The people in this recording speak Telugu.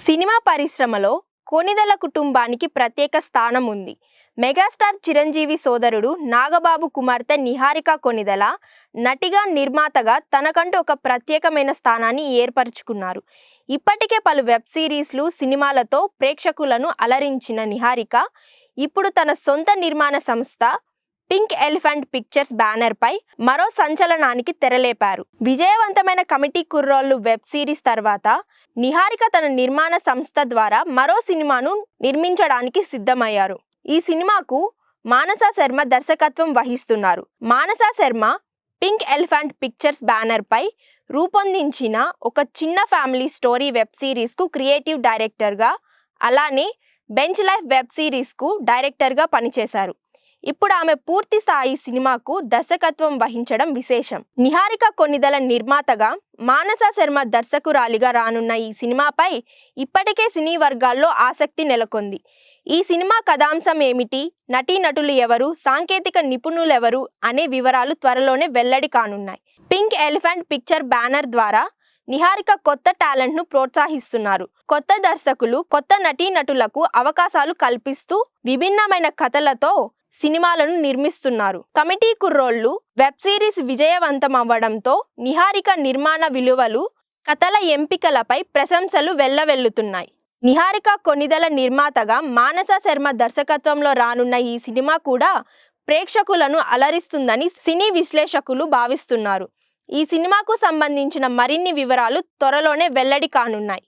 సినిమా పరిశ్రమలో కొణిదెల కుటుంబానికి ప్రత్యేక స్థానం ఉంది. మెగాస్టార్ చిరంజీవి సోదరుడు నాగబాబు కుమార్తె నిహారిక కొణిదెల నటిగా, నిర్మాతగా తనకంటూ ఒక ప్రత్యేకమైన స్థానాన్ని ఏర్పరచుకున్నారు. ఇప్పటికే పలు వెబ్ సిరీస్లు, సినిమాలతో ప్రేక్షకులను అలరించిన నిహారిక ఇప్పుడు తన సొంత నిర్మాణ సంస్థ పింక్ ఎలిఫెంట్ పిక్చర్స్ బ్యానర్ పై మరో సంచలనానికి తెరలేపారు. విజయవంతమైన కమిటీ కుర్రోళ్ళు వెబ్ సిరీస్ తర్వాత నిహారిక తన నిర్మాణ సంస్థ ద్వారా మరో సినిమాను నిర్మించడానికి సిద్ధమయ్యారు. ఈ సినిమాకు మానస శర్మ దర్శకత్వం వహిస్తున్నారు. Manasa Sharma pink elephant pictures banner పై రూపొందించిన ఒక చిన్న ఫ్యామిలీ స్టోరీ వెబ్ సిరీస్ కు క్రియేటివ్ డైరెక్టర్ గా, అలానే బెంచ్ లైఫ్ వెబ్ సిరీస్ కు డైరెక్టర్ గా పనిచేశారు. ఇప్పుడు ఆమె పూర్తి స్థాయి సినిమాకు దర్శకత్వం వహించడం విశేషం. నిహారిక కొణిదెల నిర్మాతగా, మానస శర్మ దర్శకురాలిగా రానున్న ఈ సినిమాపై ఇప్పటికే సినీ వర్గాల్లో ఆసక్తి నెలకొంది. ఈ సినిమా కథాంశం ఏమిటి, నటీనటులు ఎవరు, సాంకేతిక నిపుణులెవరు అనే వివరాలు త్వరలోనే వెల్లడి కానున్నాయి. పింక్ ఎలిఫెంట్ పిక్చర్ బ్యానర్ ద్వారా నిహారిక కొత్త టాలెంట్ ను ప్రోత్సహిస్తున్నారు. కొత్త దర్శకులు, కొత్త నటీనటులకు అవకాశాలు కల్పిస్తూ విభిన్నమైన కథలతో సినిమాలను నిర్మిస్తున్నారు. కమిటీ కుర్రోళ్ళు వెబ్ సిరీస్ విజయవంతమవ్వడంతో నిహారిక నిర్మాణ విలువలు, కథల ఎంపికలపై ప్రశంసలు వెల్లవెల్లుతున్నాయి. నిహారిక కొణిదెల నిర్మాతగా, మానస శర్మ దర్శకత్వంలో రానున్న ఈ సినిమా కూడా ప్రేక్షకులను అలరిస్తుందని సినీ విశ్లేషకులు భావిస్తున్నారు. ఈ సినిమాకు సంబంధించిన మరిన్ని వివరాలు త్వరలోనే వెల్లడి కానున్నాయి.